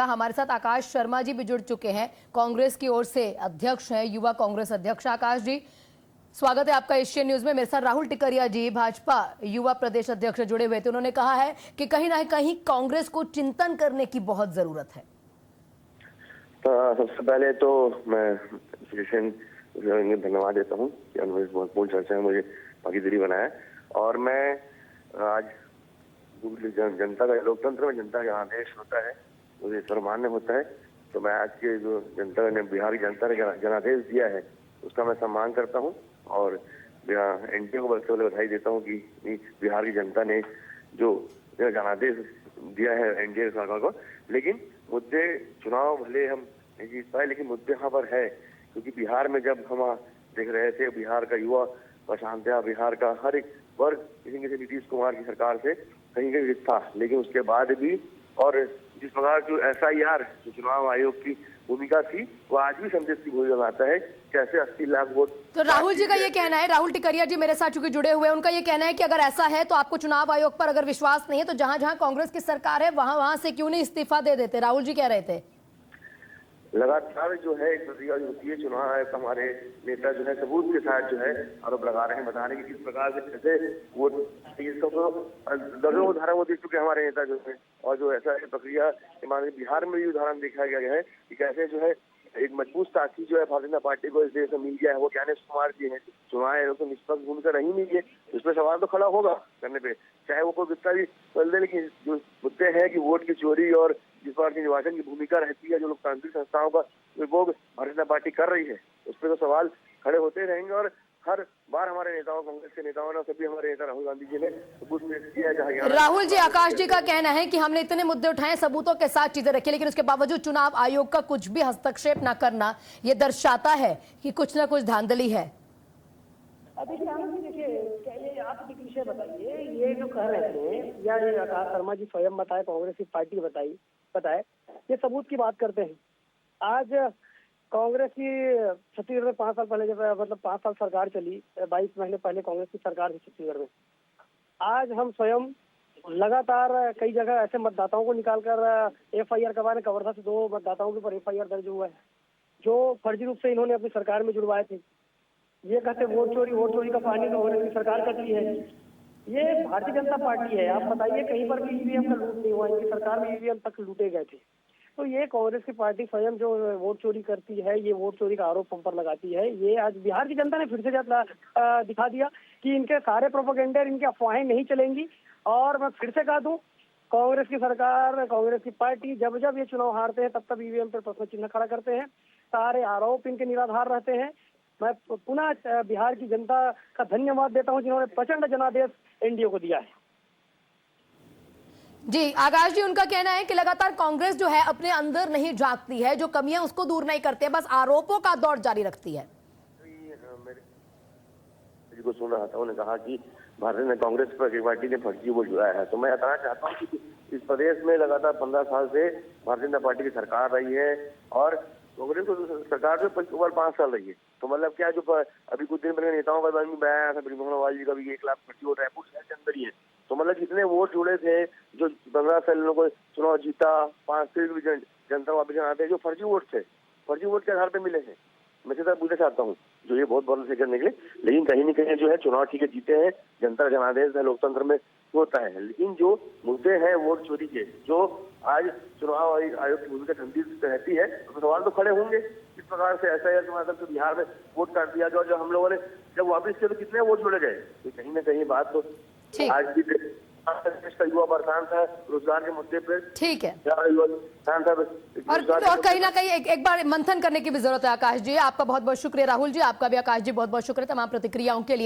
जाएगा। हमारे साथ आकाश शर्मा जी भी जुड़ चुके हैं, कांग्रेस की ओर से अध्यक्ष हैं, युवा कांग्रेस अध्यक्ष। आकाश जी, स्वागत है आपका एशियन न्यूज में। मेरे साथ राहुल टिकरिया जी, भाजपा युवा प्रदेश अध्यक्ष, जुड़े हुए थे। उन्होंने कहा है कि कहीं ना कहीं कांग्रेस को चिंतन करने की बहुत जरूरत है। तो सबसे पहले तो मैं धन्यवाद देता हूँ कि महत्वपूर्ण चर्चा में मुझे भागीदारी बनाया। और मैं आज जनता का, लोकतंत्र में जनता का आदेश होता है, मुझे सर्वमान्य होता है, तो मैं आज के जो जनता ने, बिहार की जनता ने जनादेश दिया है, उसका मैं सम्मान करता हूँ और एनडीए को बढ़ते हुए बधाई देता हूँ कि बिहार की जनता ने जो जनादेश दिया है एनडीए सरकार को। लेकिन मुद्दे, चुनाव भले हम नहीं जीत पाए, लेकिन मुद्दे यहाँ पर है, क्योंकि बिहार में जब हम देख रहे थे, बिहार का युवा प्रशांत, बिहार का हर एक वर्ग किसी किसी नीतीश कुमार की सरकार से कहीं कहीं था, लेकिन उसके बाद भी, और जिस प्रकार जो SIR जो चुनाव आयोग की भूमिका थी, वो आज भी संदेश की भूमिका बनाता है। कैसे 80 लाख वोट। तो राहुल जी का ये कहना है, राहुल टिकरिया जी मेरे साथ चूंकि जुड़े हुए हैं, उनका ये कहना है कि अगर ऐसा है तो आपको चुनाव आयोग पर अगर विश्वास नहीं है तो जहां जहां कांग्रेस की सरकार है वहां से क्यों नहीं इस्तीफा दे देते। राहुल जी कह रहे थे लगातार जो है एक प्रक्रिया होती है, चुनाव आयोग हमारे नेता जो है सबूत के साथ जो है आरोप लगा रहे हैं, बता रहे हैं कि किस प्रकार से कैसे वो दर्जनों उदाहरण वो देख चुके हमारे नेता जो है। और जो ऐसा है प्रक्रिया हमारे बिहार में भी उदाहरण देखा गया है कि कैसे जो है एक मजबूत साथी जो है भारतीय जनता पार्टी को इस देश में मिल गया है, वो ज्ञानेश कुमार जी है। चुनाव आयोग तो निष्पक्ष भूमिका नहीं मिली है, इसमें सवाल तो खड़ा होगा करने पे, चाहे वो कोई कितना भी बदल दे। लेकिन जो मुद्दे हैं कि वोट की चोरी और जिस प्रकार की निर्वाचन की भूमिका रहती है, जो लोकतांत्रिक संस्थाओं का उपयोग भारतीय जनता पार्टी कर रही है, उस पर तो सवाल खड़े होते रहेंगे। और हर बार हमारे नेताओं, कांग्रेस के नेताओं ने, सभी हमारे नेता राहुल गांधी जी ने सबूत पेश किया है। राहुल जी, आकाश जी का कहना है कि हमने इतने मुद्दे उठाए, सबूतों के साथ चीजें रखी, लेकिन उसके बावजूद चुनाव आयोग का कुछ भी हस्तक्षेप न करना, ये दर्शाता है कि कुछ ना कुछ धांधली है। अभी देखिए, क्या ये आप एक विषय बताइए, ये जो कह रहे थे या ये आकाश शर्मा जी स्वयं बताए, कांग्रेस की पार्टी बताए, ये सबूत की बात करते हैं। आज कांग्रेस की छत्तीसगढ़ में 5 साल पहले जब मतलब 5 साल सरकार चली, 22 महीने पहले कांग्रेस की सरकार थी छत्तीसगढ़ में। आज हम स्वयं लगातार कई जगह ऐसे मतदाताओं को निकालकर FIR करवाने, कवर्धा से 2 मतदाताओं के ऊपर FIR दर्ज हुआ है, जो फर्जी रूप से इन्होंने अपनी सरकार में जुड़वाए थे। ये कहते वोट चोरी का पानी कांग्रेस की सरकार करती है। ये भारतीय जनता पार्टी है, आप बताइए कहीं पर भी EVM का लूट नहीं हुआ, इनकी सरकार में EVM तक लूटे गए थे। तो ये कांग्रेस की पार्टी स्वयं जो वोट चोरी करती है, ये वोट चोरी का आरोप हम पर लगाती है। ये आज बिहार की जनता ने फिर से दिखा दिया कि इनके सारे प्रोपेगेंडे, इनकी अफवाहें नहीं चलेंगी। और मैं फिर से कह दूं, कांग्रेस की सरकार, कांग्रेस की पार्टी जब जब ये चुनाव हारते हैं, तब तब EVM पर प्रश्न चिन्ह खड़ा करते हैं, सारे आरोप इनके निराधार रहते हैं। मैं पुनः बिहार की जनता का धन्यवाद देता हूं, जिन्होंने प्रचंड जनादेश एनडीए को दिया है। जी आकाश जी, उनका कहना है कि लगातार कांग्रेस जो है अपने अंदर नहीं झांकती है, जो कमियां उसको दूर नहीं करती है, बस आरोपों का दौर जारी रखती है। मेरे को सुन रहा था, उन्होंने कहा कि भारतीय ने कांग्रेस पर पार्टी ने फर्जी वोट जुड़ाया है। तो मैं बताना चाहता हूँ कि इस प्रदेश में लगातार 15 साल से भारतीय जनता पार्टी की सरकार रही है और कांग्रेस को सरकार में 5 साल रही है। तो मतलब क्या, जो अभी कुछ दिन पहले नेताओं का बयान आया था, ब्रिजमोहन जी का भी 1 लाख फर्जी वोट रायपुर शहर के अंदर ही है। तो मतलब कितने वोट जुड़े थे, जो 15 साल लोगों को चुनाव जीता, 5 से जनता वापस आते हैं, जो फर्जी वोट थे, फर्जी वोट के आधार पर मिले हैं। मैं सीधा पूछना चाहता हूँ, जो ये बहुत बड़ा से करने के लिए, लेकिन कहीं न कहीं जो है चुनाव ठीक है जीते हैं, जनता का जनादेश है, लोकतंत्र में होता है। लेकिन जो मुद्दे हैं वोट चोरी के, जो आज चुनाव आयोग की भूमिका संदिग्ध रहती है, तो सवाल तो खड़े होंगे। इस प्रकार से SIR के माध्यम से बिहार में वोट काट दिया गया, जो हम लोगों ने जब वापिस किया तो कितने वोट जोड़े गए। तो कहीं न कहीं बात तो आज भी देश का युवा परेशान था रोजगार के मुद्दे पे। ठीक है, और कहीं ना कहीं एक बार मंथन करने की भी जरूरत है। आकाश जी, आपका बहुत बहुत शुक्रिया। राहुल जी, आपका भी आकाश जी बहुत बहुत शुक्रिया तमाम प्रतिक्रियाओं के लिए।